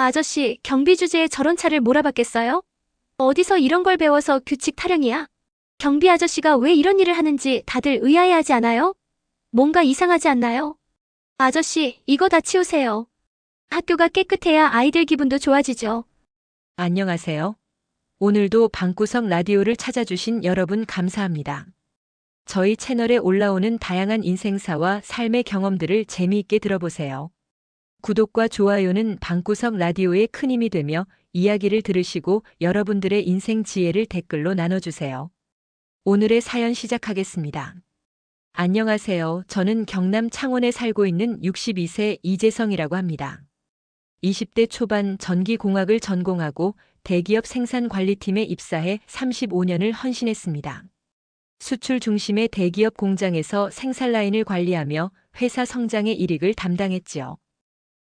아저씨, 경비 주제에 저런 차를 몰아봤겠어요? 어디서 이런 걸 배워서 규칙 타령이야? 경비 아저씨가 왜 이런 일을 하는지 다들 의아해하지 않아요? 뭔가 이상하지 않나요? 아저씨, 이거 다 치우세요. 학교가 깨끗해야 아이들 기분도 좋아지죠. 안녕하세요. 오늘도 방구석 라디오를 찾아주신 여러분 감사합니다. 저희 채널에 올라오는 다양한 인생사와 삶의 경험들을 재미있게 들어보세요. 구독과 좋아요는 방구석 라디오의 큰 힘이 되며 이야기를 들으시고 여러분들의 인생 지혜를 댓글로 나눠주세요. 오늘의 사연 시작하겠습니다. 안녕하세요. 저는 경남 창원에 살고 있는 62세 이재성이라고 합니다. 20대 초반 전기공학을 전공하고 대기업 생산관리팀에 입사해 35년을 헌신했습니다. 수출 중심의 대기업 공장에서 생산라인을 관리하며 회사 성장의 일익을 담당했지요.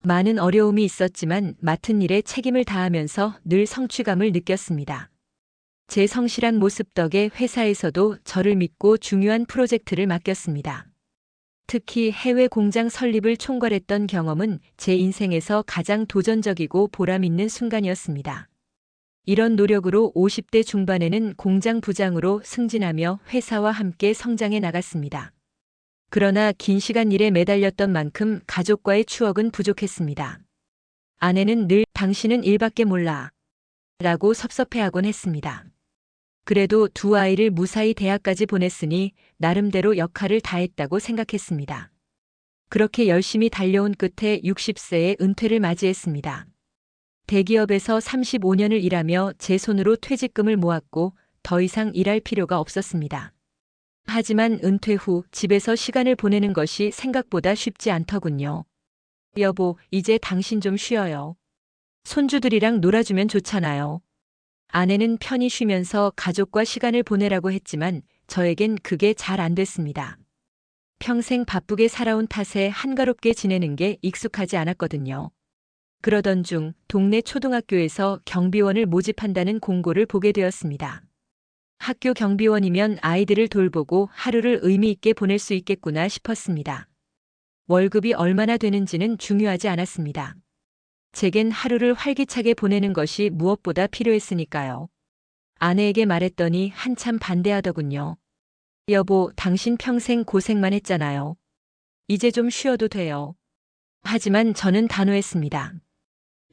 많은 어려움이 있었지만 맡은 일에 책임을 다하면서 늘 성취감을 느꼈습니다. 제 성실한 모습 덕에 회사에서도 저를 믿고 중요한 프로젝트를 맡겼습니다. 특히 해외 공장 설립을 총괄했던 경험은 제 인생에서 가장 도전적이고 보람 있는 순간이었습니다. 이런 노력으로 50대 중반에는 공장 부장으로 승진하며 회사와 함께 성장해 나갔습니다. 그러나 긴 시간 일에 매달렸던 만큼 가족과의 추억은 부족했습니다. 아내는 늘 당신은 일밖에 몰라 라고 섭섭해하곤 했습니다. 그래도 두 아이를 무사히 대학까지 보냈으니 나름대로 역할을 다했다고 생각했습니다. 그렇게 열심히 달려온 끝에 60세에 은퇴를 맞이했습니다. 대기업에서 35년을 일하며 제 손으로 퇴직금을 모았고 더 이상 일할 필요가 없었습니다. 하지만 은퇴 후 집에서 시간을 보내는 것이 생각보다 쉽지 않더군요. 여보, 이제 당신 좀 쉬어요. 손주들이랑 놀아주면 좋잖아요. 아내는 편히 쉬면서 가족과 시간을 보내라고 했지만 저에겐 그게 잘 안 됐습니다. 평생 바쁘게 살아온 탓에 한가롭게 지내는 게 익숙하지 않았거든요. 그러던 중 동네 초등학교에서 경비원을 모집한다는 공고를 보게 되었습니다. 학교 경비원이면 아이들을 돌보고 하루를 의미 있게 보낼 수 있겠구나 싶었습니다. 월급이 얼마나 되는지는 중요하지 않았습니다. 제겐 하루를 활기차게 보내는 것이 무엇보다 필요했으니까요. 아내에게 말했더니 한참 반대하더군요. 여보, 당신 평생 고생만 했잖아요. 이제 좀 쉬어도 돼요. 하지만 저는 단호했습니다.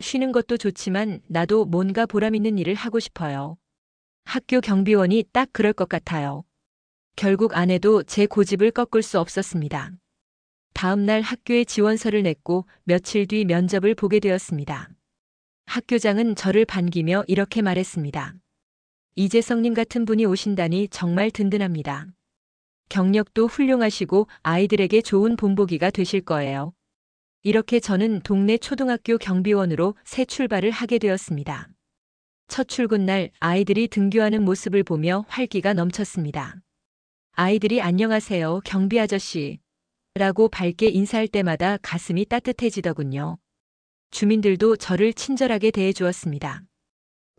쉬는 것도 좋지만 나도 뭔가 보람 있는 일을 하고 싶어요. 학교 경비원이 딱 그럴 것 같아요. 결국 아내도 제 고집을 꺾을 수 없었습니다. 다음 날 학교에 지원서를 냈고 며칠 뒤 면접을 보게 되었습니다. 학교장은 저를 반기며 이렇게 말했습니다. 이재성님 같은 분이 오신다니 정말 든든합니다. 경력도 훌륭하시고 아이들에게 좋은 본보기가 되실 거예요. 이렇게 저는 동네 초등학교 경비원으로 새 출발을 하게 되었습니다. 첫 출근 날 아이들이 등교하는 모습을 보며 활기가 넘쳤습니다. 아이들이 안녕하세요, 경비 아저씨 라고 밝게 인사할 때마다 가슴이 따뜻해지더군요. 주민들도 저를 친절하게 대해주었습니다.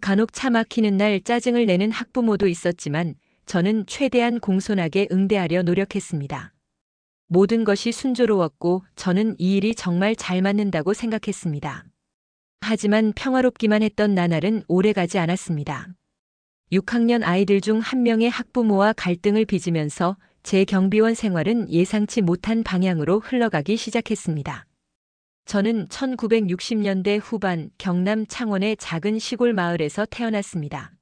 간혹 차 막히는 날 짜증을 내는 학부모도 있었지만 저는 최대한 공손하게 응대하려 노력했습니다. 모든 것이 순조로웠고 저는 이 일이 정말 잘 맞는다고 생각했습니다. 하지만 평화롭기만 했던 나날은 오래가지 않았습니다. 6학년 아이들 중 한 명의 학부모와 갈등을 빚으면서 제 경비원 생활은 예상치 못한 방향으로 흘러가기 시작했습니다. 저는 1960년대 후반 경남 창원의 작은 시골 마을에서 태어났습니다.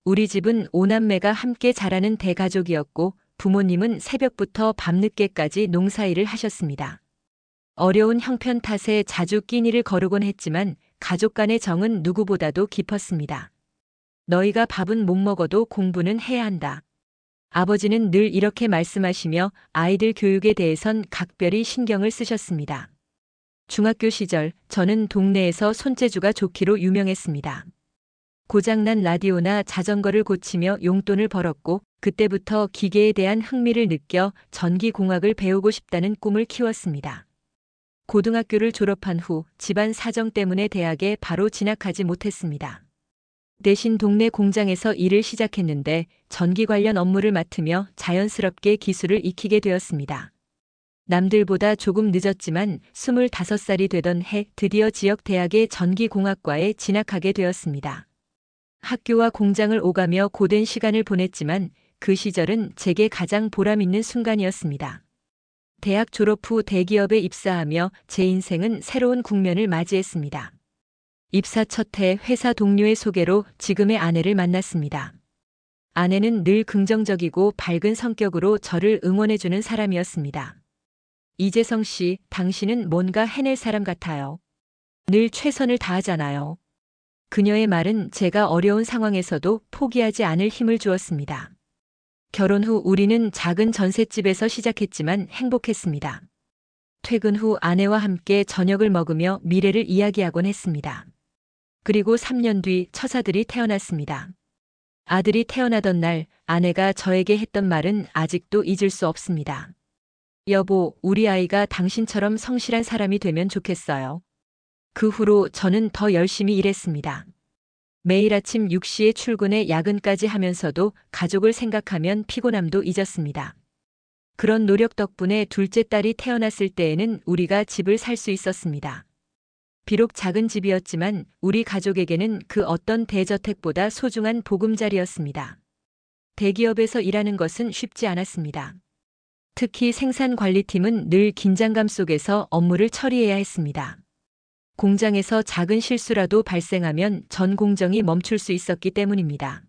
우리 집은 5남매가 함께 자라는 대가족이었고 부모님은 새벽부터 밤늦게까지 농사일을 하셨습니다. 어려운 형편 탓에 자주 끼니를 거르곤 했지만 가족 간의 정은 누구보다도 깊었습니다. 너희가 밥은 못 먹어도 공부는 해야 한다. 아버지는 늘 이렇게 말씀하시며 아이들 교육에 대해선 각별히 신경을 쓰셨습니다. 중학교 시절 저는 동네에서 손재주가 좋기로 유명했습니다. 고장난 라디오나 자전거를 고치며 용돈을 벌었고 그때부터 기계에 대한 흥미를 느껴 전기공학을 배우고 싶다는 꿈을 키웠습니다. 고등학교를 졸업한 후 집안 사정 때문에 대학에 바로 진학하지 못했습니다. 대신 동네 공장에서 일을 시작했는데 전기 관련 업무를 맡으며 자연스럽게 기술을 익히게 되었습니다. 남들보다 조금 늦었지만 25살이 되던 해 드디어 지역 대학의 전기공학과에 진학하게 되었습니다. 학교와 공장을 오가며 고된 시간을 보냈지만 그 시절은 제게 가장 보람 있는 순간이었습니다. 대학 졸업 후 대기업에 입사하며 제 인생은 새로운 국면을 맞이했습니다. 입사 첫 해 회사 동료의 소개로 지금의 아내를 만났습니다. 아내는 늘 긍정적이고 밝은 성격으로 저를 응원해주는 사람이었습니다. 이재성 씨, 당신은 뭔가 해낼 사람 같아요. 늘 최선을 다하잖아요. 그녀의 말은 제가 어려운 상황에서도 포기하지 않을 힘을 주었습니다. 결혼 후 우리는 작은 전셋집에서 시작했지만 행복했습니다. 퇴근 후 아내와 함께 저녁을 먹으며 미래를 이야기하곤 했습니다. 그리고 3년 뒤 처자들이 태어났습니다. 아들이 태어나던 날 아내가 저에게 했던 말은 아직도 잊을 수 없습니다. 여보, 우리 아이가 당신처럼 성실한 사람이 되면 좋겠어요. 그 후로 저는 더 열심히 일했습니다. 매일 아침 6시에 출근해 야근까지 하면서도 가족을 생각하면 피곤함도 잊었습니다. 그런 노력 덕분에 둘째 딸이 태어났을 때에는 우리가 집을 살 수 있었습니다. 비록 작은 집이었지만 우리 가족에게는 그 어떤 대저택보다 소중한 보금자리였습니다. 대기업에서 일하는 것은 쉽지 않았습니다. 특히 생산관리팀은 늘 긴장감 속에서 업무를 처리해야 했습니다. 공장에서 작은 실수라도 발생하면 전 공정이 멈출 수 있었기 때문입니다.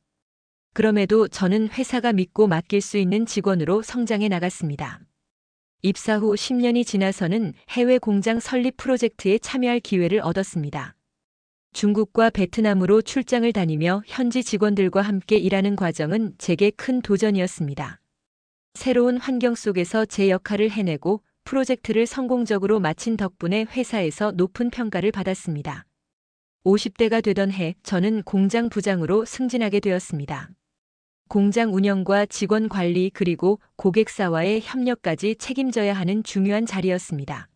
그럼에도 저는 회사가 믿고 맡길 수 있는 직원으로 성장해 나갔습니다. 입사 후 10년이 지나서는 해외 공장 설립 프로젝트에 참여할 기회를 얻었습니다. 중국과 베트남으로 출장을 다니며 현지 직원들과 함께 일하는 과정은 제게 큰 도전이었습니다. 새로운 환경 속에서 제 역할을 해내고 프로젝트를 성공적으로 마친 덕분에 회사에서 높은 평가를 받았습니다. 50대가 되던 해 저는 공장 부장으로 승진하게 되었습니다. 공장 운영과 직원 관리 그리고 고객사와의 협력까지 책임져야 하는 중요한 자리였습니다.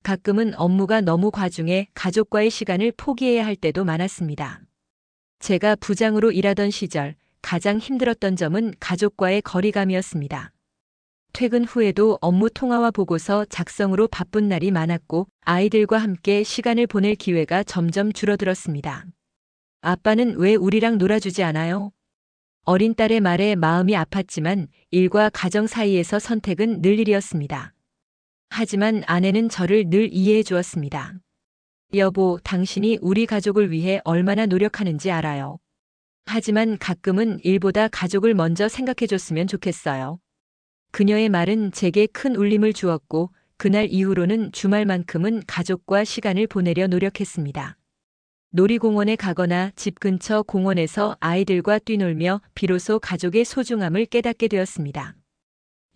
가끔은 업무가 너무 과중해 가족과의 시간을 포기해야 할 때도 많았습니다. 제가 부장으로 일하던 시절 가장 힘들었던 점은 가족과의 거리감이었습니다. 퇴근 후에도 업무 통화와 보고서 작성으로 바쁜 날이 많았고 아이들과 함께 시간을 보낼 기회가 점점 줄어들었습니다. 아빠는 왜 우리랑 놀아주지 않아요? 어린 딸의 말에 마음이 아팠지만 일과 가정 사이에서 선택은 늘 일이었습니다. 하지만 아내는 저를 늘 이해해 주었습니다. 여보, 당신이 우리 가족을 위해 얼마나 노력하는지 알아요. 하지만 가끔은 일보다 가족을 먼저 생각해 줬으면 좋겠어요. 그녀의 말은 제게 큰 울림을 주었고 그날 이후로는 주말만큼은 가족과 시간을 보내려 노력했습니다. 놀이공원에 가거나 집 근처 공원에서 아이들과 뛰놀며 비로소 가족의 소중함을 깨닫게 되었습니다.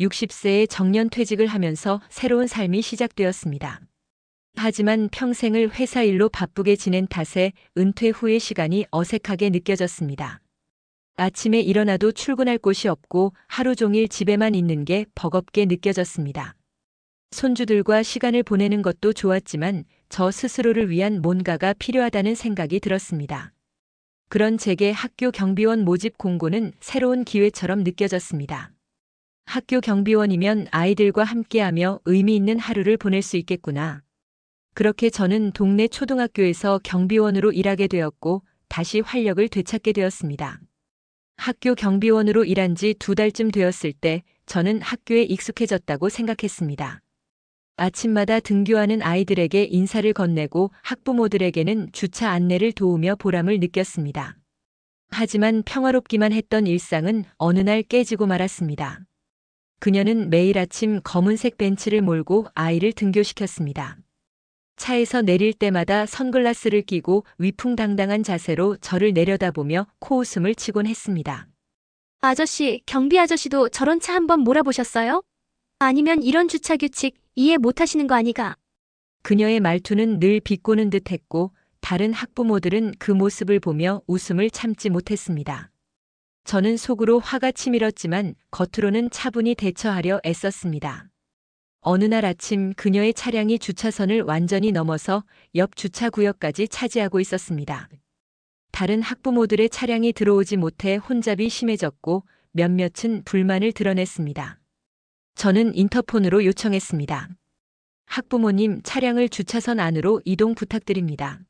60세에 정년퇴직을 하면서 새로운 삶이 시작되었습니다. 하지만 평생을 회사 일로 바쁘게 지낸 탓에 은퇴 후의 시간이 어색하게 느껴졌습니다. 아침에 일어나도 출근할 곳이 없고 하루 종일 집에만 있는 게 버겁게 느껴졌습니다. 손주들과 시간을 보내는 것도 좋았지만 저 스스로를 위한 뭔가가 필요하다는 생각이 들었습니다. 그런 제게 학교 경비원 모집 공고는 새로운 기회처럼 느껴졌습니다. 학교 경비원이면 아이들과 함께하며 의미 있는 하루를 보낼 수 있겠구나. 그렇게 저는 동네 초등학교에서 경비원으로 일하게 되었고 다시 활력을 되찾게 되었습니다. 학교 경비원으로 일한 지 2달쯤 되었을 때 저는 학교에 익숙해졌다고 생각했습니다. 아침마다 등교하는 아이들에게 인사를 건네고 학부모들에게는 주차 안내를 도우며 보람을 느꼈습니다. 하지만 평화롭기만 했던 일상은 어느 날 깨지고 말았습니다. 그녀는 매일 아침 검은색 벤츠를 몰고 아이를 등교시켰습니다. 차에서 내릴 때마다 선글라스를 끼고 위풍당당한 자세로 저를 내려다보며 코웃음을 치곤 했습니다. 아저씨, 경비 아저씨도 저런 차 한번 몰아보셨어요? 아니면 이런 주차 규칙 이해 못하시는 거 아니가? 그녀의 말투는 늘 비꼬는 듯했고 다른 학부모들은 그 모습을 보며 웃음을 참지 못했습니다. 저는 속으로 화가 치밀었지만 겉으로는 차분히 대처하려 애썼습니다. 어느 날 아침 그녀의 차량이 주차선을 완전히 넘어서 옆 주차구역까지 차지하고 있었습니다. 다른 학부모들의 차량이 들어오지 못해 혼잡이 심해졌고 몇몇은 불만을 드러냈습니다. 저는 인터폰으로 요청했습니다. 학부모님, 차량을 주차선 안으로 이동 부탁드립니다.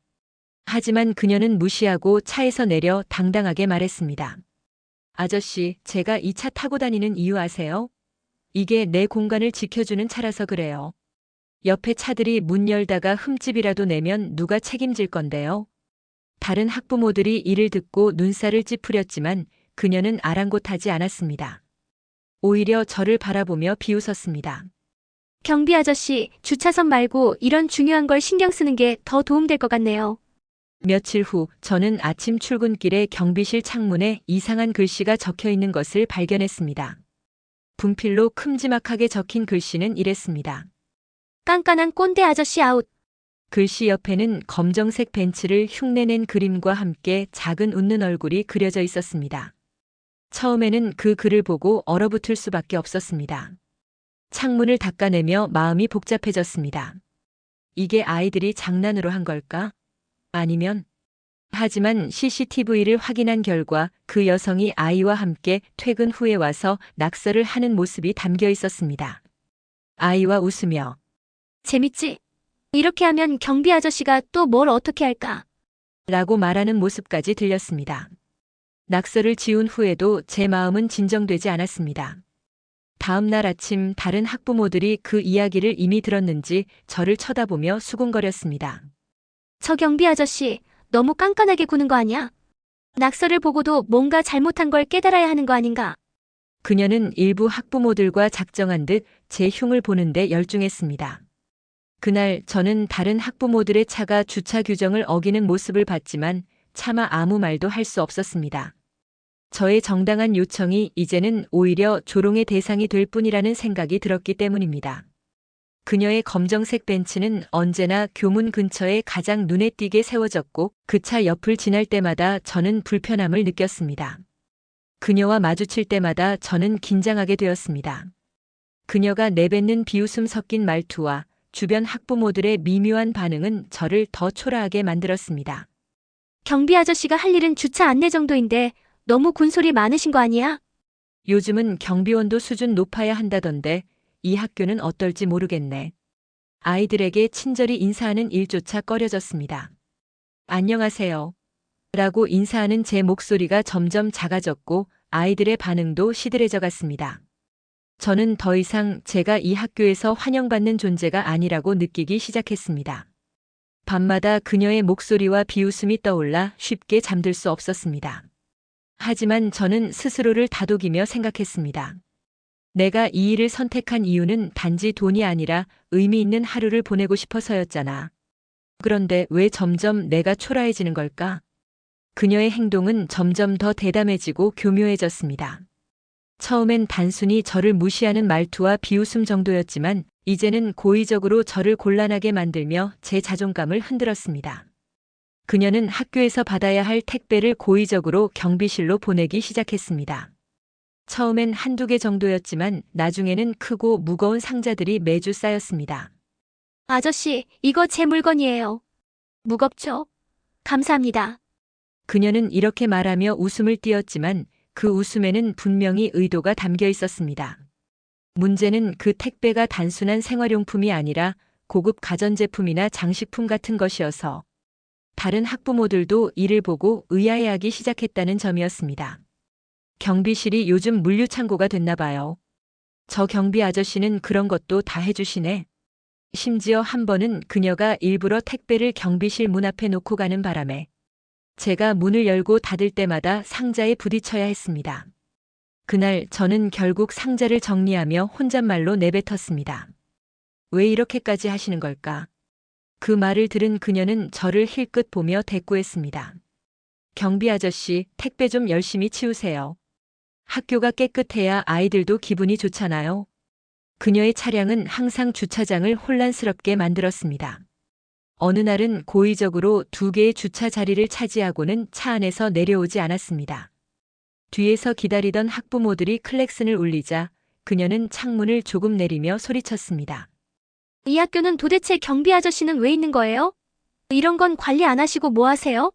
하지만 그녀는 무시하고 차에서 내려 당당하게 말했습니다. 아저씨, 제가 이 차 타고 다니는 이유 아세요? 이게 내 공간을 지켜주는 차라서 그래요. 옆에 차들이 문 열다가 흠집이라도 내면 누가 책임질 건데요? 다른 학부모들이 이를 듣고 눈살을 찌푸렸지만 그녀는 아랑곳하지 않았습니다. 오히려 저를 바라보며 비웃었습니다. 경비 아저씨, 주차선 말고 이런 중요한 걸 신경 쓰는 게 더 도움될 것 같네요. 며칠 후 저는 아침 출근길에 경비실 창문에 이상한 글씨가 적혀 있는 것을 발견했습니다. 분필로 큼지막하게 적힌 글씨는 이랬습니다. 깐깐한 꼰대 아저씨 아웃. 글씨 옆에는 검정색 벤츠를 흉내낸 그림과 함께 작은 웃는 얼굴이 그려져 있었습니다. 처음에는 그 글을 보고 얼어붙을 수밖에 없었습니다. 창문을 닦아내며 마음이 복잡해졌습니다. 이게 아이들이 장난으로 한 걸까? 아니면? 하지만 CCTV를 확인한 결과 그 여성이 아이와 함께 퇴근 후에 와서 낙서를 하는 모습이 담겨 있었습니다. 아이와 웃으며 재밌지? 이렇게 하면 경비 아저씨가 또 뭘 어떻게 할까? 라고 말하는 모습까지 들렸습니다. 낙서를 지운 후에도 제 마음은 진정되지 않았습니다. 다음 날 아침 다른 학부모들이 그 이야기를 이미 들었는지 저를 쳐다보며 수군거렸습니다. 저 경비 아저씨, 너무 깐깐하게 구는 거 아니야? 낙서를 보고도 뭔가 잘못한 걸 깨달아야 하는 거 아닌가? 그녀는 일부 학부모들과 작정한 듯 제 흉을 보는데 열중했습니다. 그날 저는 다른 학부모들의 차가 주차 규정을 어기는 모습을 봤지만 차마 아무 말도 할 수 없었습니다. 저의 정당한 요청이 이제는 오히려 조롱의 대상이 될 뿐이라는 생각이 들었기 때문입니다. 그녀의 검정색 벤츠는 언제나 교문 근처에 가장 눈에 띄게 세워졌고 그 차 옆을 지날 때마다 저는 불편함을 느꼈습니다. 그녀와 마주칠 때마다 저는 긴장하게 되었습니다. 그녀가 내뱉는 비웃음 섞인 말투와 주변 학부모들의 미묘한 반응은 저를 더 초라하게 만들었습니다. 경비 아저씨가 할 일은 주차 안내 정도인데 너무 군소리 많으신 거 아니야? 요즘은 경비원도 수준 높아야 한다던데 이 학교는 어떨지 모르겠네. 아이들에게 친절히 인사하는 일조차 꺼려졌습니다. 안녕하세요. 라고 인사하는 제 목소리가 점점 작아졌고 아이들의 반응도 시들해져 갔습니다. 저는 더 이상 제가 이 학교에서 환영받는 존재가 아니라고 느끼기 시작했습니다. 밤마다 그녀의 목소리와 비웃음이 떠올라 쉽게 잠들 수 없었습니다. 하지만 저는 스스로를 다독이며 생각했습니다. 내가 이 일을 선택한 이유는 단지 돈이 아니라 의미 있는 하루를 보내고 싶어서였잖아. 그런데 왜 점점 내가 초라해지는 걸까? 그녀의 행동은 점점 더 대담해지고 교묘해졌습니다. 처음엔 단순히 저를 무시하는 말투와 비웃음 정도였지만 이제는 고의적으로 저를 곤란하게 만들며 제 자존감을 흔들었습니다. 그녀는 학교에서 받아야 할 택배를 고의적으로 경비실로 보내기 시작했습니다. 처음엔 한두 개 정도였지만 나중에는 크고 무거운 상자들이 매주 쌓였습니다. 아저씨, 이거 제 물건이에요. 무겁죠? 감사합니다. 그녀는 이렇게 말하며 웃음을 띄었지만 그 웃음에는 분명히 의도가 담겨 있었습니다. 문제는 그 택배가 단순한 생활용품이 아니라 고급 가전제품이나 장식품 같은 것이어서 다른 학부모들도 이를 보고 의아해하기 시작했다는 점이었습니다. 경비실이 요즘 물류창고가 됐나 봐요. 저 경비 아저씨는 그런 것도 다 해주시네. 심지어 한 번은 그녀가 일부러 택배를 경비실 문 앞에 놓고 가는 바람에 제가 문을 열고 닫을 때마다 상자에 부딪혀야 했습니다. 그날 저는 결국 상자를 정리하며 혼잣말로 내뱉었습니다. 왜 이렇게까지 하시는 걸까? 그 말을 들은 그녀는 저를 힐끗 보며 대꾸했습니다. 경비 아저씨, 택배 좀 열심히 치우세요. 학교가 깨끗해야 아이들도 기분이 좋잖아요. 그녀의 차량은 항상 주차장을 혼란스럽게 만들었습니다. 어느 날은 고의적으로 2개의 주차 자리를 차지하고는 차 안에서 내려오지 않았습니다. 뒤에서 기다리던 학부모들이 클렉슨을 울리자 그녀는 창문을 조금 내리며 소리쳤습니다. 이 학교는 도대체 경비 아저씨는 왜 있는 거예요? 이런 건 관리 안 하시고 뭐 하세요?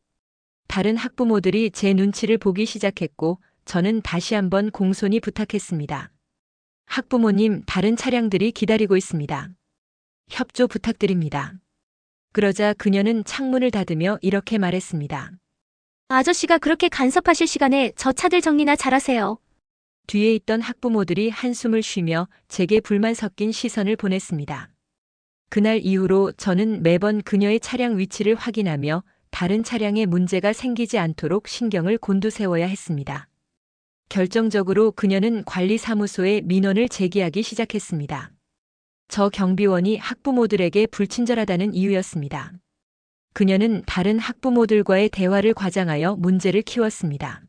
다른 학부모들이 제 눈치를 보기 시작했고 저는 다시 한번 공손히 부탁했습니다. 학부모님, 다른 차량들이 기다리고 있습니다. 협조 부탁드립니다. 그러자 그녀는 창문을 닫으며 이렇게 말했습니다. 아저씨가 그렇게 간섭하실 시간에 저 차들 정리나 잘하세요. 뒤에 있던 학부모들이 한숨을 쉬며 제게 불만 섞인 시선을 보냈습니다. 그날 이후로 저는 매번 그녀의 차량 위치를 확인하며 다른 차량에 문제가 생기지 않도록 신경을 곤두세워야 했습니다. 결정적으로 그녀는 관리사무소에 민원을 제기하기 시작했습니다. 저 경비원이 학부모들에게 불친절하다는 이유였습니다. 그녀는 다른 학부모들과의 대화를 과장하여 문제를 키웠습니다.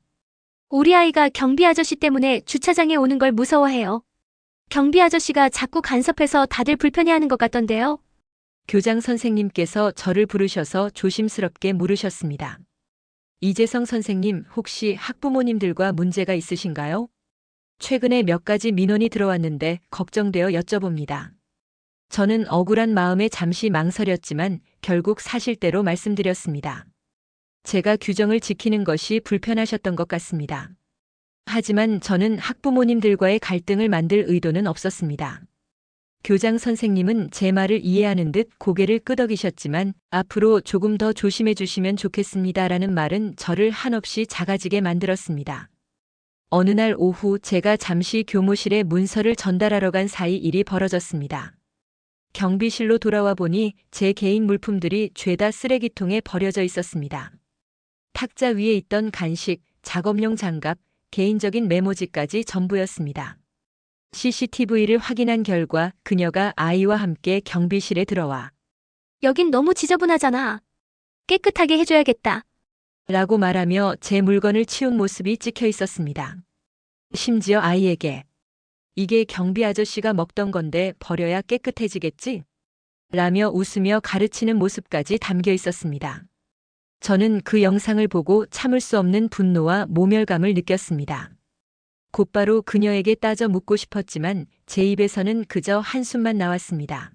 우리 아이가 경비 아저씨 때문에 주차장에 오는 걸 무서워해요. 경비 아저씨가 자꾸 간섭해서 다들 불편해하는 것 같던데요. 교장 선생님께서 저를 부르셔서 조심스럽게 물으셨습니다. 이재성 선생님, 혹시 학부모님들과 문제가 있으신가요? 최근에 몇 가지 민원이 들어왔는데 걱정되어 여쭤봅니다. 저는 억울한 마음에 잠시 망설였지만 결국 사실대로 말씀드렸습니다. 제가 규정을 지키는 것이 불편하셨던 것 같습니다. 하지만 저는 학부모님들과의 갈등을 만들 의도는 없었습니다. 교장 선생님은 제 말을 이해하는 듯 고개를 끄덕이셨지만 앞으로 조금 더 조심해 주시면 좋겠습니다라는 말은 저를 한없이 작아지게 만들었습니다. 어느 날 오후 제가 잠시 교무실에 문서를 전달하러 간 사이 일이 벌어졌습니다. 경비실로 돌아와 보니 제 개인 물품들이 죄다 쓰레기통에 버려져 있었습니다. 탁자 위에 있던 간식, 작업용 장갑, 개인적인 메모지까지 전부였습니다. CCTV를 확인한 결과 그녀가 아이와 함께 경비실에 들어와 여긴 너무 지저분하잖아. 깨끗하게 해줘야겠다. 라고 말하며 제 물건을 치운 모습이 찍혀 있었습니다. 심지어 아이에게 이게 경비 아저씨가 먹던 건데 버려야 깨끗해지겠지? 라며 웃으며 가르치는 모습까지 담겨 있었습니다. 저는 그 영상을 보고 참을 수 없는 분노와 모멸감을 느꼈습니다. 곧바로 그녀에게 따져 묻고 싶었지만 제 입에서는 그저 한숨만 나왔습니다.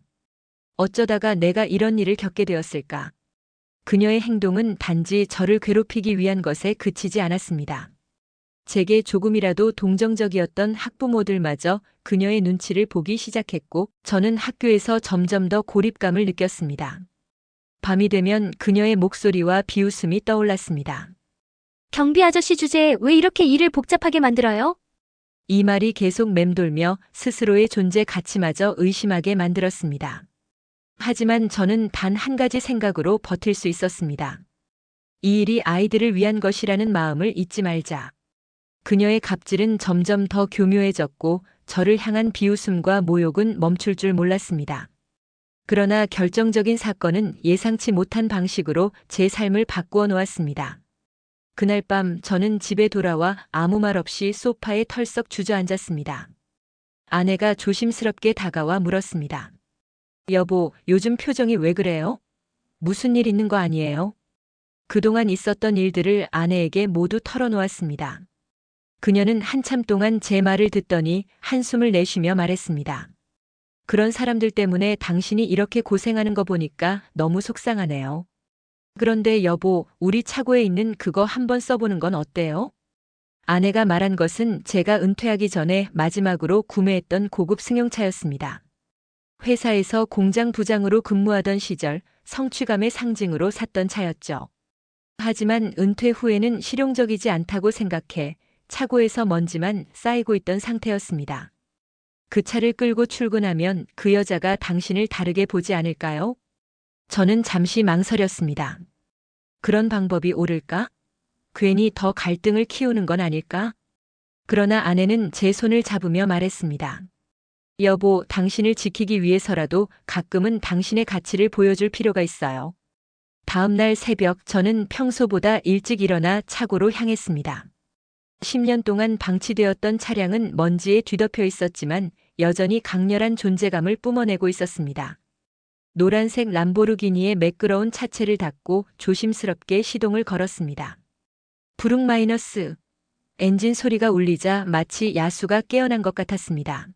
어쩌다가 내가 이런 일을 겪게 되었을까? 그녀의 행동은 단지 저를 괴롭히기 위한 것에 그치지 않았습니다. 제게 조금이라도 동정적이었던 학부모들마저 그녀의 눈치를 보기 시작했고 저는 학교에서 점점 더 고립감을 느꼈습니다. 밤이 되면 그녀의 목소리와 비웃음이 떠올랐습니다. 경비 아저씨 주제에 왜 이렇게 일을 복잡하게 만들어요? 이 말이 계속 맴돌며 스스로의 존재 가치마저 의심하게 만들었습니다. 하지만 저는 단 한 가지 생각으로 버틸 수 있었습니다. 이 일이 아이들을 위한 것이라는 마음을 잊지 말자. 그녀의 갑질은 점점 더 교묘해졌고 저를 향한 비웃음과 모욕은 멈출 줄 몰랐습니다. 그러나 결정적인 사건은 예상치 못한 방식으로 제 삶을 바꾸어 놓았습니다. 그날 밤 저는 집에 돌아와 아무 말 없이 소파에 털썩 주저앉았습니다. 아내가 조심스럽게 다가와 물었습니다. 여보, 요즘 표정이 왜 그래요? 무슨 일 있는 거 아니에요? 그동안 있었던 일들을 아내에게 모두 털어놓았습니다. 그녀는 한참 동안 제 말을 듣더니 한숨을 내쉬며 말했습니다. 그런 사람들 때문에 당신이 이렇게 고생하는 거 보니까 너무 속상하네요. 그런데 여보, 우리 차고에 있는 그거 한번 써보는 건 어때요? 아내가 말한 것은 제가 은퇴하기 전에 마지막으로 구매했던 고급 승용차였습니다. 회사에서 공장 부장으로 근무하던 시절 성취감의 상징으로 샀던 차였죠. 하지만 은퇴 후에는 실용적이지 않다고 생각해 차고에서 먼지만 쌓이고 있던 상태였습니다. 그 차를 끌고 출근하면 그 여자가 당신을 다르게 보지 않을까요? 저는 잠시 망설였습니다. 그런 방법이 옳을까? 괜히 더 갈등을 키우는 건 아닐까? 그러나 아내는 제 손을 잡으며 말했습니다. 여보, 당신을 지키기 위해서라도 가끔은 당신의 가치를 보여줄 필요가 있어요. 다음 날 새벽 저는 평소보다 일찍 일어나 차고로 향했습니다. 10년 동안 방치되었던 차량은 먼지에 뒤덮여 있었지만 여전히 강렬한 존재감을 뿜어내고 있었습니다. 노란색 람보르기니의 매끄러운 차체를 닫고 조심스럽게 시동을 걸었습니다. 부릉 마이너스. 엔진 소리가 울리자 마치 야수가 깨어난 것 같았습니다.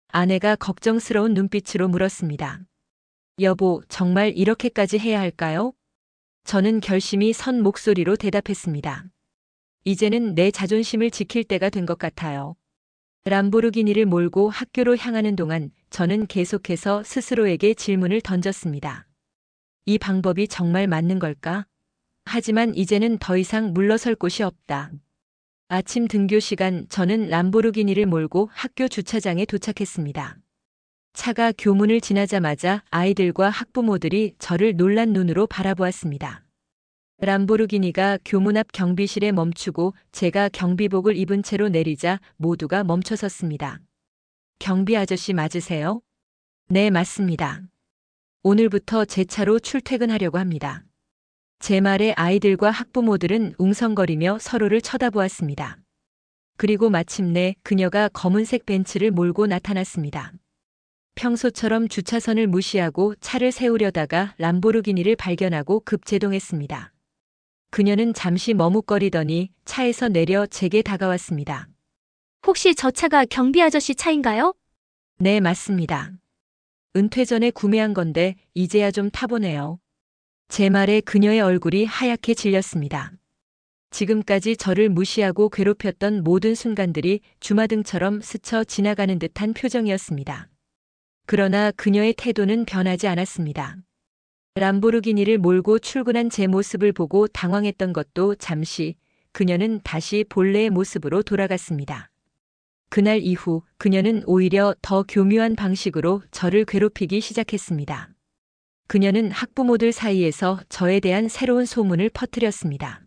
아내가 걱정스러운 눈빛으로 물었습니다. 여보, 정말 이렇게까지 해야 할까요? 저는 결심이 선 목소리로 대답했습니다. 이제는 내 자존심을 지킬 때가 된 것 같아요. 람보르기니를 몰고 학교로 향하는 동안 저는 계속해서 스스로에게 질문을 던졌습니다. 이 방법이 정말 맞는 걸까? 하지만 이제는 더 이상 물러설 곳이 없다. 아침 등교 시간 저는 람보르기니를 몰고 학교 주차장에 도착했습니다. 차가 교문을 지나자마자 아이들과 학부모들이 저를 놀란 눈으로 바라보았습니다. 람보르기니가 교문 앞 경비실에 멈추고 제가 경비복을 입은 채로 내리자 모두가 멈춰섰습니다. 경비 아저씨 맞으세요? 네, 맞습니다. 오늘부터 제 차로 출퇴근하려고 합니다. 제 말에 아이들과 학부모들은 웅성거리며 서로를 쳐다보았습니다. 그리고 마침내 그녀가 검은색 벤츠를 몰고 나타났습니다. 평소처럼 주차선을 무시하고 차를 세우려다가 람보르기니를 발견하고 급제동했습니다. 그녀는 잠시 머뭇거리더니 차에서 내려 제게 다가왔습니다. 혹시 저 차가 경비 아저씨 차인가요? 네, 맞습니다. 은퇴 전에 구매한 건데 이제야 좀 타보네요. 제 말에 그녀의 얼굴이 하얗게 질렸습니다. 지금까지 저를 무시하고 괴롭혔던 모든 순간들이 주마등처럼 스쳐 지나가는 듯한 표정이었습니다. 그러나 그녀의 태도는 변하지 않았습니다. 람보르기니를 몰고 출근한 제 모습을 보고 당황했던 것도 잠시, 그녀는 다시 본래의 모습으로 돌아갔습니다. 그날 이후 그녀는 오히려 더 교묘한 방식으로 저를 괴롭히기 시작했습니다. 그녀는 학부모들 사이에서 저에 대한 새로운 소문을 퍼뜨렸습니다.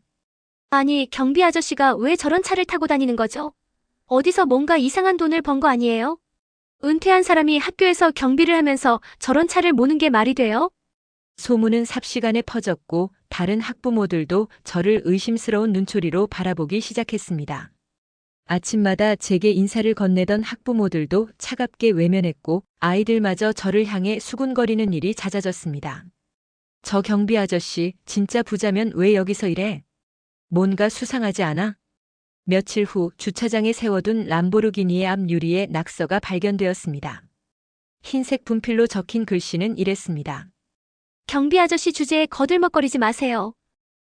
아니, 경비 아저씨가 왜 저런 차를 타고 다니는 거죠? 어디서 뭔가 이상한 돈을 번 거 아니에요? 은퇴한 사람이 학교에서 경비를 하면서 저런 차를 모는 게 말이 돼요? 소문은 삽시간에 퍼졌고 다른 학부모들도 저를 의심스러운 눈초리로 바라보기 시작했습니다. 아침마다 제게 인사를 건네던 학부모들도 차갑게 외면했고 아이들마저 저를 향해 수군거리는 일이 잦아졌습니다. 저 경비 아저씨 진짜 부자면 왜 여기서 일해? 뭔가 수상하지 않아? 며칠 후 주차장에 세워둔 람보르기니의 앞 유리에 낙서가 발견되었습니다. 흰색 분필로 적힌 글씨는 이랬습니다. 경비 아저씨 주제에 거들먹거리지 마세요.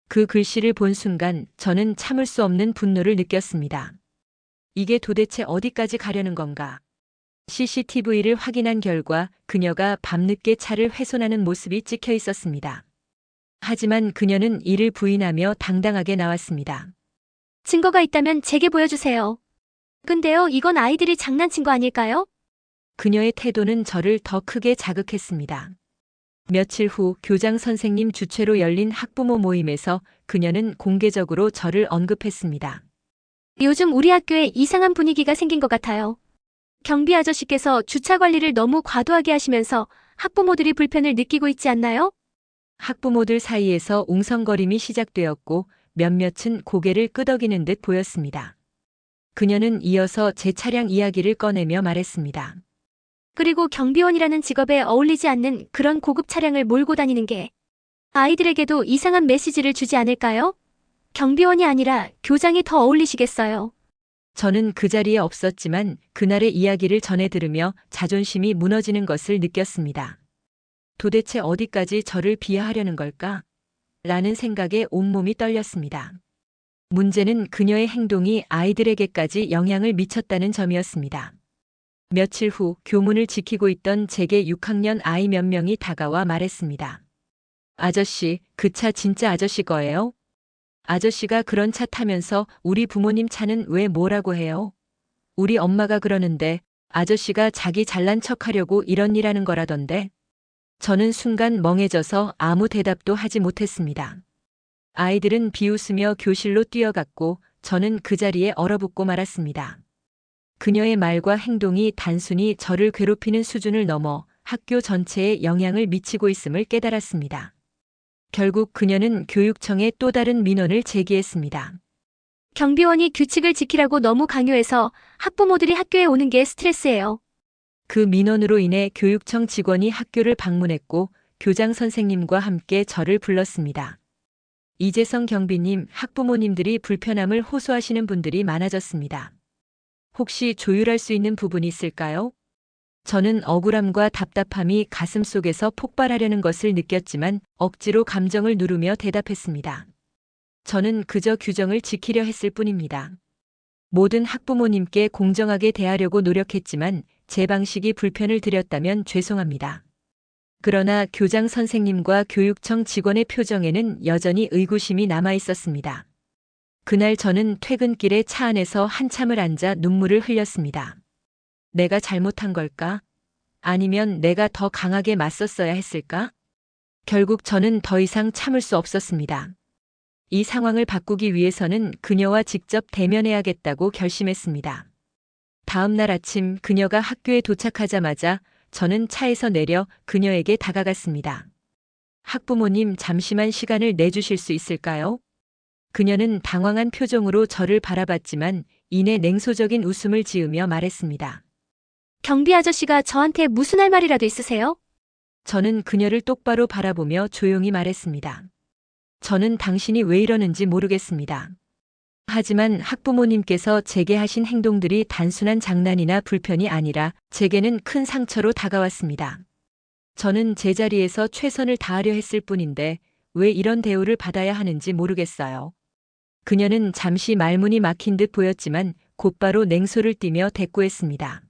그 글씨를 본 순간 저는 참을 수 없는 분노를 느꼈습니다. 이게 도대체 어디까지 가려는 건가? CCTV를 확인한 결과 그녀가 밤늦게 차를 훼손하는 모습이 찍혀 있었습니다. 하지만 그녀는 이를 부인하며 당당하게 나왔습니다. 증거가 있다면 제게 보여주세요. 근데요, 이건 아이들이 장난친 거 아닐까요? 그녀의 태도는 저를 더 크게 자극했습니다. 며칠 후 교장 선생님 주최로 열린 학부모 모임에서 그녀는 공개적으로 저를 언급했습니다. 요즘 우리 학교에 이상한 분위기가 생긴 것 같아요. 경비 아저씨께서 주차 관리를 너무 과도하게 하시면서 학부모들이 불편을 느끼고 있지 않나요? 학부모들 사이에서 웅성거림이 시작되었고 몇몇은 고개를 끄덕이는 듯 보였습니다. 그녀는 이어서 제 차량 이야기를 꺼내며 말했습니다. 그리고 경비원이라는 직업에 어울리지 않는 그런 고급 차량을 몰고 다니는 게 아이들에게도 이상한 메시지를 주지 않을까요? 경비원이 아니라 교장이 더 어울리시겠어요. 저는 그 자리에 없었지만 그날의 이야기를 전해 들으며 자존심이 무너지는 것을 느꼈습니다. 도대체 어디까지 저를 비하하려는 걸까? 라는 생각에 온몸이 떨렸습니다. 문제는 그녀의 행동이 아이들에게까지 영향을 미쳤다는 점이었습니다. 며칠 후 교문을 지키고 있던 제게 6학년 아이 몇 명이 다가와 말했습니다. 아저씨, 그 차 진짜 아저씨 거예요? 아저씨가 그런 차 타면서 우리 부모님 차는 왜 뭐라고 해요? 우리 엄마가 그러는데 아저씨가 자기 잘난 척하려고 이런 일 하는 거라던데. 저는 순간 멍해져서 아무 대답도 하지 못했습니다. 아이들은 비웃으며 교실로 뛰어갔고 저는 그 자리에 얼어붙고 말았습니다. 그녀의 말과 행동이 단순히 저를 괴롭히는 수준을 넘어 학교 전체에 영향을 미치고 있음을 깨달았습니다. 결국 그녀는 교육청에 또 다른 민원을 제기했습니다. 경비원이 규칙을 지키라고 너무 강요해서 학부모들이 학교에 오는 게 스트레스예요. 그 민원으로 인해 교육청 직원이 학교를 방문했고 교장 선생님과 함께 저를 불렀습니다. 이재성 경비님, 학부모님들이 불편함을 호소하시는 분들이 많아졌습니다. 혹시 조율할 수 있는 부분이 있을까요? 저는 억울함과 답답함이 가슴속에서 폭발하려는 것을 느꼈지만 억지로 감정을 누르며 대답했습니다. 저는 그저 규정을 지키려 했을 뿐입니다. 모든 학부모님께 공정하게 대하려고 노력했지만 제 방식이 불편을 드렸다면 죄송합니다. 그러나 교장 선생님과 교육청 직원의 표정에는 여전히 의구심이 남아 있었습니다. 그날 저는 퇴근길에 차 안에서 한참을 앉아 눈물을 흘렸습니다. 내가 잘못한 걸까? 아니면 내가 더 강하게 맞섰어야 했을까? 결국 저는 더 이상 참을 수 없었습니다. 이 상황을 바꾸기 위해서는 그녀와 직접 대면해야겠다고 결심했습니다. 다음 날 아침 그녀가 학교에 도착하자마자 저는 차에서 내려 그녀에게 다가갔습니다. 학부모님, 잠시만 시간을 내주실 수 있을까요? 그녀는 당황한 표정으로 저를 바라봤지만 이내 냉소적인 웃음을 지으며 말했습니다. 경비 아저씨가 저한테 무슨 할 말이라도 있으세요? 저는 그녀를 똑바로 바라보며 조용히 말했습니다. 저는 당신이 왜 이러는지 모르겠습니다. 하지만 학부모님께서 제게 하신 행동들이 단순한 장난이나 불편이 아니라 제게는 큰 상처로 다가왔습니다. 저는 제자리에서 최선을 다하려 했을 뿐인데 왜 이런 대우를 받아야 하는지 모르겠어요. 그녀는 잠시 말문이 막힌 듯 보였지만 곧바로 냉소를 띠며 대꾸했습니다.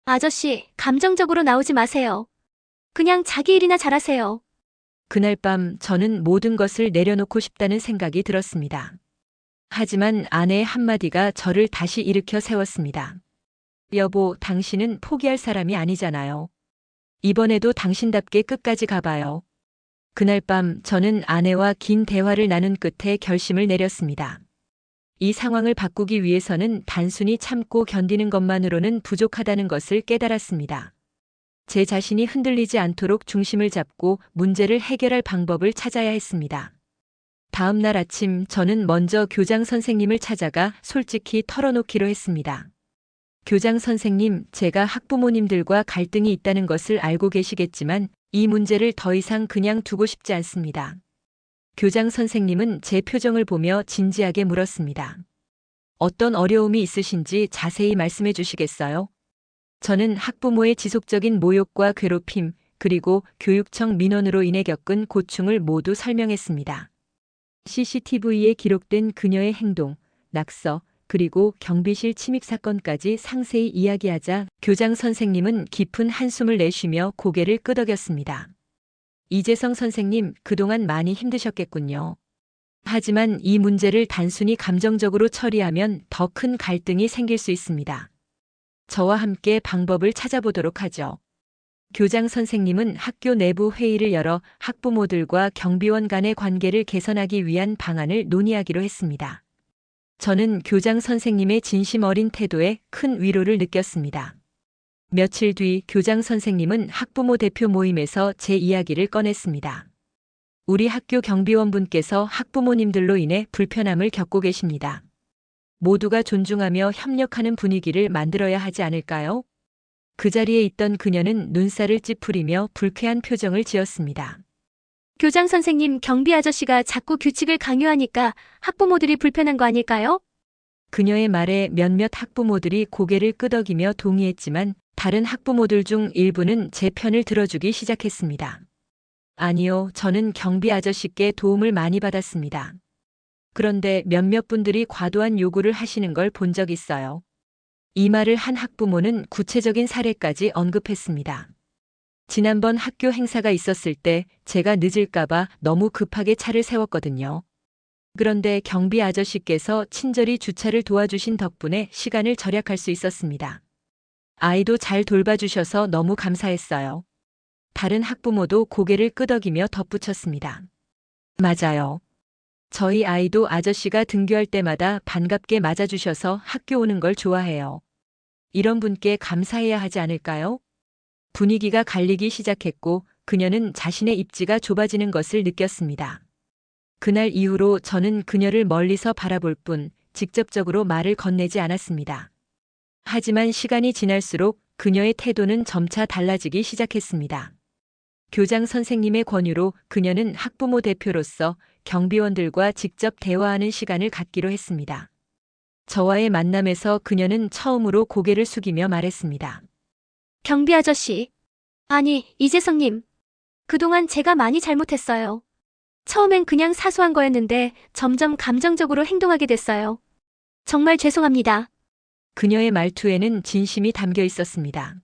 아저씨, 감정적으로 나오지 마세요. 그냥 자기 일이나 잘하세요. 그날 밤 저는 모든 것을 내려놓고 싶다는 생각이 들었습니다. 하지만 아내의 한마디가 저를 다시 일으켜 세웠습니다. 여보, 당신은 포기할 사람이 아니잖아요. 이번에도 당신답게 끝까지 가봐요. 그날 밤 저는 아내와 긴 대화를 나눈 끝에 결심을 내렸습니다. 이 상황을 바꾸기 위해서는 단순히 참고 견디는 것만으로는 부족하다는 것을 깨달았습니다. 제 자신이 흔들리지 않도록 중심을 잡고 문제를 해결할 방법을 찾아야 했습니다. 다음 날 아침 저는 먼저 교장 선생님을 찾아가 솔직히 털어놓기로 했습니다. 교장 선생님, 제가 학부모님들과 갈등이 있다는 것을 알고 계시겠지만 이 문제를 더 이상 그냥 두고 싶지 않습니다. 교장 선생님은 제 표정을 보며 진지하게 물었습니다. 어떤 어려움이 있으신지 자세히 말씀해 주시겠어요? 저는 학부모의 지속적인 모욕과 괴롭힘, 그리고 교육청 민원으로 인해 겪은 고충을 모두 설명했습니다. CCTV에 기록된 그녀의 행동, 낙서, 그리고 경비실 침입 사건까지 상세히 이야기하자 교장 선생님은 깊은 한숨을 내쉬며 고개를 끄덕였습니다. 이재성 선생님, 그동안 많이 힘드셨겠군요. 하지만 이 문제를 단순히 감정적으로 처리하면 더 큰 갈등이 생길 수 있습니다. 저와 함께 방법을 찾아보도록 하죠. 교장 선생님은 학교 내부 회의를 열어 학부모들과 경비원 간의 관계를 개선하기 위한 방안을 논의하기로 했습니다. 저는 교장 선생님의 진심 어린 태도에 큰 위로를 느꼈습니다. 며칠 뒤 교장 선생님은 학부모 대표 모임에서 제 이야기를 꺼냈습니다. 우리 학교 경비원분께서 학부모님들로 인해 불편함을 겪고 계십니다. 모두가 존중하며 협력하는 분위기를 만들어야 하지 않을까요? 그 자리에 있던 그녀는 눈살을 찌푸리며 불쾌한 표정을 지었습니다. 교장 선생님, 경비 아저씨가 자꾸 규칙을 강요하니까 학부모들이 불편한 거 아닐까요? 그녀의 말에 몇몇 학부모들이 고개를 끄덕이며 동의했지만 다른 학부모들 중 일부는 제 편을 들어주기 시작했습니다. 아니요, 저는 경비 아저씨께 도움을 많이 받았습니다. 그런데 몇몇 분들이 과도한 요구를 하시는 걸 본 적 있어요. 이 말을 한 학부모는 구체적인 사례까지 언급했습니다. 지난번 학교 행사가 있었을 때 제가 늦을까봐 너무 급하게 차를 세웠거든요. 그런데 경비 아저씨께서 친절히 주차를 도와주신 덕분에 시간을 절약할 수 있었습니다. 아이도 잘 돌봐주셔서 너무 감사했어요. 다른 학부모도 고개를 끄덕이며 덧붙였습니다. 맞아요. 저희 아이도 아저씨가 등교할 때마다 반갑게 맞아주셔서 학교 오는 걸 좋아해요. 이런 분께 감사해야 하지 않을까요? 분위기가 갈리기 시작했고 그녀는 자신의 입지가 좁아지는 것을 느꼈습니다. 그날 이후로 저는 그녀를 멀리서 바라볼 뿐 직접적으로 말을 건네지 않았습니다. 하지만 시간이 지날수록 그녀의 태도는 점차 달라지기 시작했습니다. 교장 선생님의 권유로 그녀는 학부모 대표로서 경비원들과 직접 대화하는 시간을 갖기로 했습니다. 저와의 만남에서 그녀는 처음으로 고개를 숙이며 말했습니다. 경비 아저씨. 아니, 이재성님. 그동안 제가 많이 잘못했어요. 처음엔 그냥 사소한 거였는데 점점 감정적으로 행동하게 됐어요. 정말 죄송합니다. 그녀의 말투에는 진심이 담겨 있었습니다.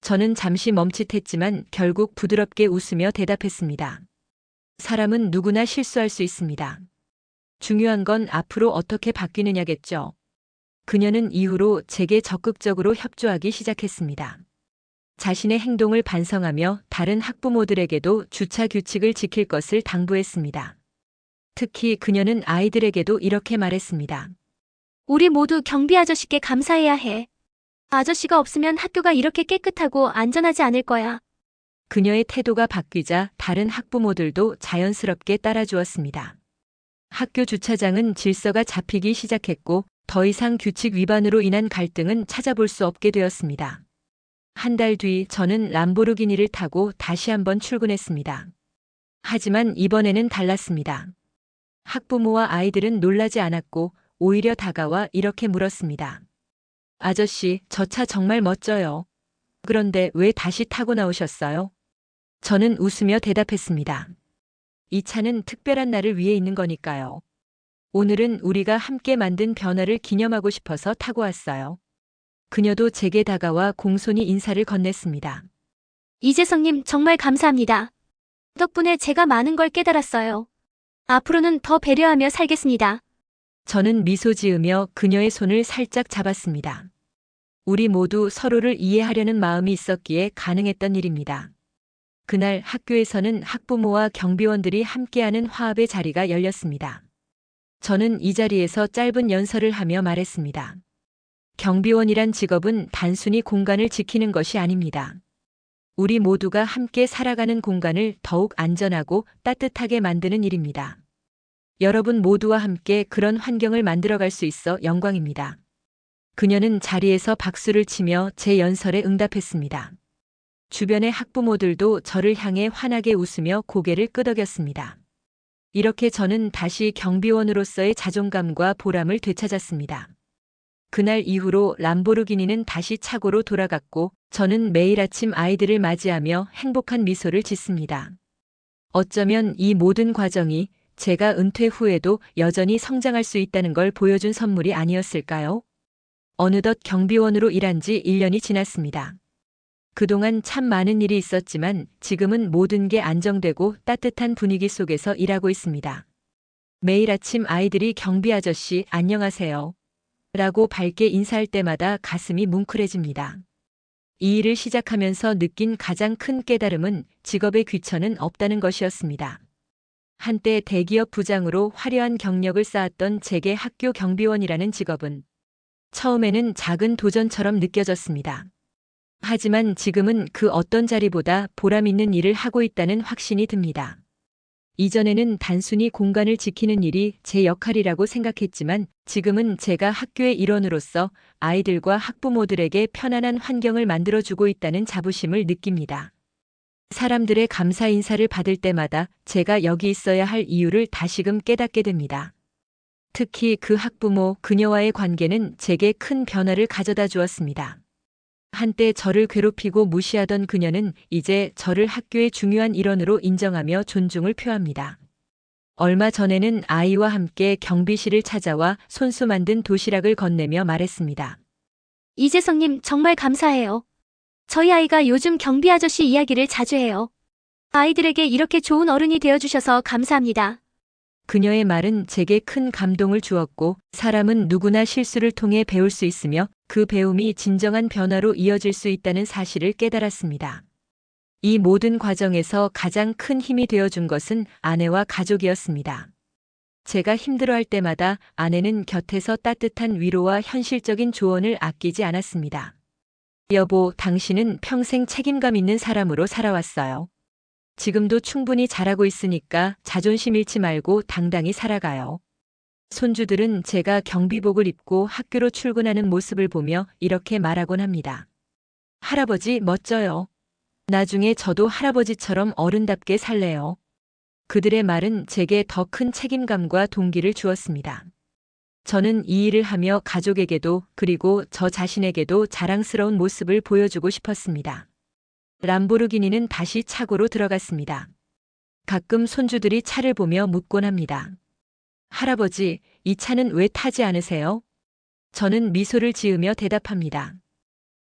저는 잠시 멈칫했지만 결국 부드럽게 웃으며 대답했습니다. 사람은 누구나 실수할 수 있습니다. 중요한 건 앞으로 어떻게 바뀌느냐겠죠. 그녀는 이후로 제게 적극적으로 협조하기 시작했습니다. 자신의 행동을 반성하며 다른 학부모들에게도 주차 규칙을 지킬 것을 당부했습니다. 특히 그녀는 아이들에게도 이렇게 말했습니다. 우리 모두 경비 아저씨께 감사해야 해. 아저씨가 없으면 학교가 이렇게 깨끗하고 안전하지 않을 거야. 그녀의 태도가 바뀌자 다른 학부모들도 자연스럽게 따라주었습니다. 학교 주차장은 질서가 잡히기 시작했고 더 이상 규칙 위반으로 인한 갈등은 찾아볼 수 없게 되었습니다. 한 달 뒤 저는 람보르기니를 타고 다시 한번 출근했습니다. 하지만 이번에는 달랐습니다. 학부모와 아이들은 놀라지 않았고 오히려 다가와 이렇게 물었습니다. 아저씨, 저 차 정말 멋져요. 그런데 왜 다시 타고 나오셨어요? 저는 웃으며 대답했습니다. 이 차는 특별한 날을 위해 있는 거니까요. 오늘은 우리가 함께 만든 변화를 기념하고 싶어서 타고 왔어요. 그녀도 제게 다가와 공손히 인사를 건넸습니다. 이재성님 정말 감사합니다. 덕분에 제가 많은 걸 깨달았어요. 앞으로는 더 배려하며 살겠습니다. 저는 미소 지으며 그녀의 손을 살짝 잡았습니다. 우리 모두 서로를 이해하려는 마음이 있었기에 가능했던 일입니다. 그날 학교에서는 학부모와 경비원들이 함께하는 화합의 자리가 열렸습니다. 저는 이 자리에서 짧은 연설을 하며 말했습니다. 경비원이란 직업은 단순히 공간을 지키는 것이 아닙니다. 우리 모두가 함께 살아가는 공간을 더욱 안전하고 따뜻하게 만드는 일입니다. 여러분 모두와 함께 그런 환경을 만들어갈 수 있어 영광입니다. 그녀는 자리에서 박수를 치며 제 연설에 응답했습니다. 주변의 학부모들도 저를 향해 환하게 웃으며 고개를 끄덕였습니다. 이렇게 저는 다시 경비원으로서의 자존감과 보람을 되찾았습니다. 그날 이후로 람보르기니는 다시 차고로 돌아갔고 저는 매일 아침 아이들을 맞이하며 행복한 미소를 짓습니다. 어쩌면 이 모든 과정이 제가 은퇴 후에도 여전히 성장할 수 있다는 걸 보여준 선물이 아니었을까요? 어느덧 경비원으로 일한 지 1년이 지났습니다. 그동안 참 많은 일이 있었지만 지금은 모든 게 안정되고 따뜻한 분위기 속에서 일하고 있습니다. 매일 아침 아이들이 경비 아저씨 안녕하세요. 라고 밝게 인사할 때마다 가슴이 뭉클해집니다. 이 일을 시작하면서 느낀 가장 큰 깨달음은 직업의 귀천은 없다는 것이었습니다. 한때 대기업 부장으로 화려한 경력을 쌓았던 제게 학교 경비원이라는 직업은 처음에는 작은 도전처럼 느껴졌습니다. 하지만 지금은 그 어떤 자리보다 보람 있는 일을 하고 있다는 확신이 듭니다. 이전에는 단순히 공간을 지키는 일이 제 역할이라고 생각했지만 지금은 제가 학교의 일원으로서 아이들과 학부모들에게 편안한 환경을 만들어주고 있다는 자부심을 느낍니다. 사람들의 감사 인사를 받을 때마다 제가 여기 있어야 할 이유를 다시금 깨닫게 됩니다. 특히 그 학부모, 그녀와의 관계는 제게 큰 변화를 가져다 주었습니다. 한때 저를 괴롭히고 무시하던 그녀는 이제 저를 학교의 중요한 일원으로 인정하며 존중을 표합니다. 얼마 전에는 아이와 함께 경비실을 찾아와 손수 만든 도시락을 건네며 말했습니다. 이재성님 정말 감사해요. 저희 아이가 요즘 경비 아저씨 이야기를 자주 해요. 아이들에게 이렇게 좋은 어른이 되어주셔서 감사합니다. 그녀의 말은 제게 큰 감동을 주었고 사람은 누구나 실수를 통해 배울 수 있으며 그 배움이 진정한 변화로 이어질 수 있다는 사실을 깨달았습니다. 이 모든 과정에서 가장 큰 힘이 되어준 것은 아내와 가족이었습니다. 제가 힘들어할 때마다 아내는 곁에서 따뜻한 위로와 현실적인 조언을 아끼지 않았습니다. 여보, 당신은 평생 책임감 있는 사람으로 살아왔어요. 지금도 충분히 잘하고 있으니까 자존심 잃지 말고 당당히 살아가요. 손주들은 제가 경비복을 입고 학교로 출근하는 모습을 보며 이렇게 말하곤 합니다. 할아버지 멋져요. 나중에 저도 할아버지처럼 어른답게 살래요. 그들의 말은 제게 더 큰 책임감과 동기를 주었습니다. 저는 이 일을 하며 가족에게도 그리고 저 자신에게도 자랑스러운 모습을 보여주고 싶었습니다. 람보르기니는 다시 차고로 들어갔습니다. 가끔 손주들이 차를 보며 묻곤 합니다. 할아버지, 이 차는 왜 타지 않으세요? 저는 미소를 지으며 대답합니다.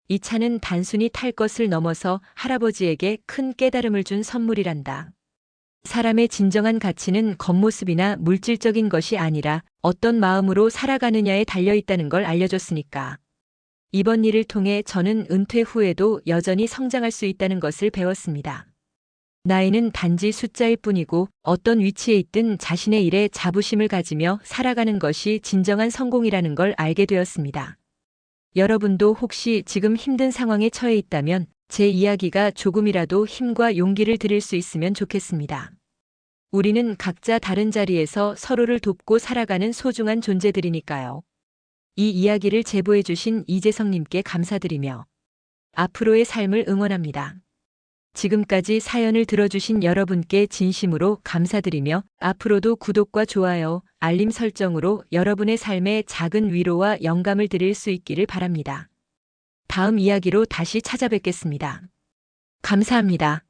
이 차는 단순히 탈 것을 넘어서 할아버지에게 큰 깨달음을 준 선물이란다. 사람의 진정한 가치는 겉모습이나 물질적인 것이 아니라 어떤 마음으로 살아가느냐에 달려 있다는 걸 알려줬으니까. 이번 일을 통해 저는 은퇴 후에도 여전히 성장할 수 있다는 것을 배웠습니다. 나이는 단지 숫자일 뿐이고 어떤 위치에 있든 자신의 일에 자부심을 가지며 살아가는 것이 진정한 성공이라는 걸 알게 되었습니다. 여러분도 혹시 지금 힘든 상황에 처해 있다면 제 이야기가 조금이라도 힘과 용기를 드릴 수 있으면 좋겠습니다. 우리는 각자 다른 자리에서 서로를 돕고 살아가는 소중한 존재들이니까요. 이 이야기를 제보해주신 이재성님께 감사드리며 앞으로의 삶을 응원합니다. 지금까지 사연을 들어주신 여러분께 진심으로 감사드리며 앞으로도 구독과 좋아요, 알림 설정으로 여러분의 삶에 작은 위로와 영감을 드릴 수 있기를 바랍니다. 다음 이야기로 다시 찾아뵙겠습니다. 감사합니다.